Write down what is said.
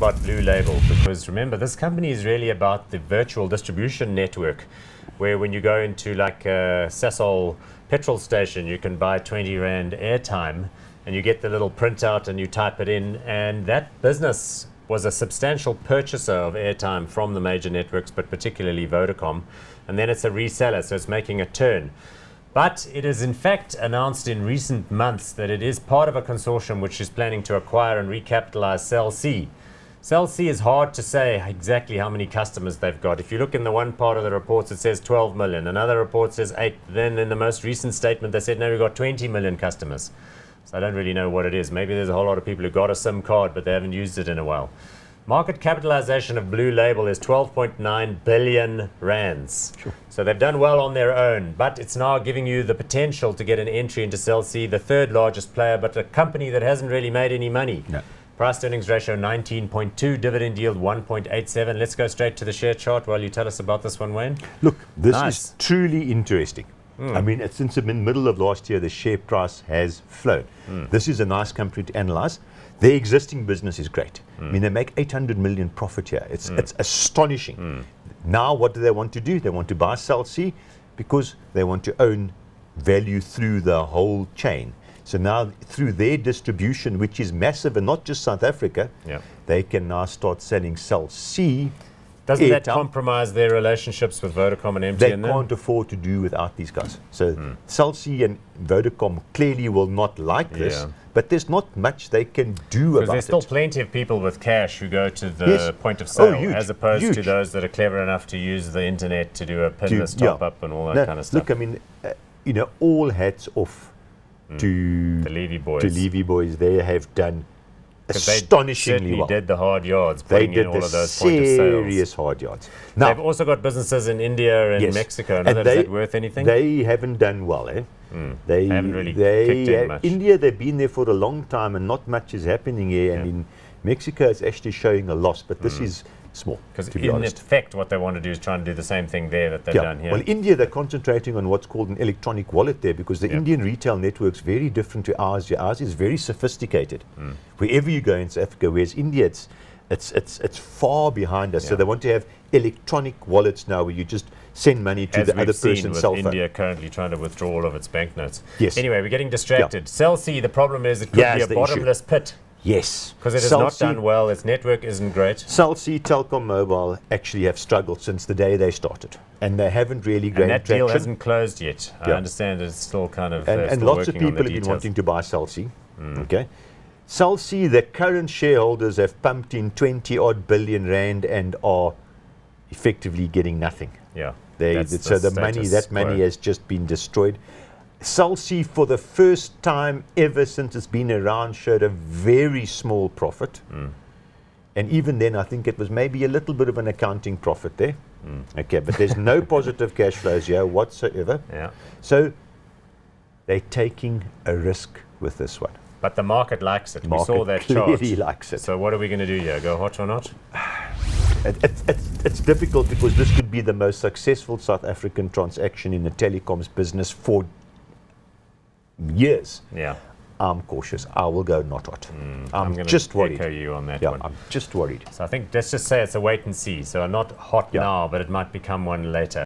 about Blue Label, because remember, this company is really about the virtual distribution network, where when you go into like a Sasol petrol station, you can buy 20 Rand airtime and you get the little printout and you type it in. And that business was a substantial purchaser of airtime from the major networks, but particularly Vodacom. And then it's a reseller, so it's making a turn. But it is in fact announced in recent months that it is part of a consortium which is planning to acquire and recapitalize Cell C. Cell C is hard to say exactly how many customers they've got. If you look in the one part of the reports, it says 12 million. Another report says 8. Then in the most recent statement, they said, no, we've got 20 million customers. So I don't really know what it is. Maybe there's a whole lot of people who got a SIM card, but they haven't used it in a while. Market capitalization of Blue Label is 12.9 billion rands. Sure. So they've done well on their own, but it's now giving you the potential to get an entry into Cell C, the third largest player, but a company that hasn't really made any money. No. Price to earnings ratio 19.2, dividend yield 1.87. Let's go straight to the share chart while you tell us about this one, Wayne. Look, this is truly interesting. I mean, since the middle of last year, the share price has flown. This is a nice company to analyze. Their existing business is great. I mean, they make 800 million profit here. It's astonishing. Now, what do they want to do? They want to buy Cell C because they want to own value through the whole chain. So now, through their distribution, which is massive, and not just South Africa, they can now start selling Cell C. Doesn't that compromise their relationships with Vodacom and MTN? They can't afford to do without these guys. So Cell C and Vodacom clearly will not like this, but there's not much they can do about it. Because there's still plenty of people with cash who go to the point of sale, as opposed to those that are clever enough to use the internet to do a pinless top-up and all that kind of stuff. Look, I mean, all hats off to the Levy boys. To Levy boys. They have done astonishingly well. They did the hard yards, putting in all of those point of sales. Serious hard yards. Now, they've also got businesses in India and Mexico. And is that worth anything? They haven't done well, eh? They haven't really kicked in much. India, they've been there for a long time and not much is happening here. And in Mexico, it's actually showing a loss, but this is small. Because in effect, what they want to do is try and do the same thing there that they've done here. Well, India, they're concentrating on what's called an electronic wallet there, because the Indian retail network's very different to ours. Ours is very sophisticated. Wherever you go in South Africa, whereas India, it's far behind us. So they want to have electronic wallets now, where you just send money to the other person's cell phone. India currently trying to withdraw all of its banknotes. Yes. Anyway, we're getting distracted. Cell C, the problem is it could be a bottomless pit. Yes. Because it has not done well. Its network isn't great. Cell C, Telkom Mobile actually have struggled since the day they started. And they haven't really gained traction. And that deal hasn't closed yet. I understand it's still kind of and lots of people have been wanting to buy Cell C. Okay. Cell C, the current shareholders have pumped in 20-odd billion rand and are effectively getting nothing. Yeah. So that money has just been destroyed. Cell C, for the first time ever since it's been around, showed a very small profit. And even then, I think it was maybe a little bit of an accounting profit there. Okay, but there's no positive cash flows here whatsoever. So they're taking a risk with this one. But the market likes it. We saw that chart. Clearly likes it. So what are we going to do here? Go hot or not? It's difficult, because this could be the most successful South African transaction in the telecoms business for years. I'm cautious. I will go not hot. I'm just worried. Echo you on that one. I'm just worried. So I think let's just say it's a wait and see. So not hot now, but it might become one later.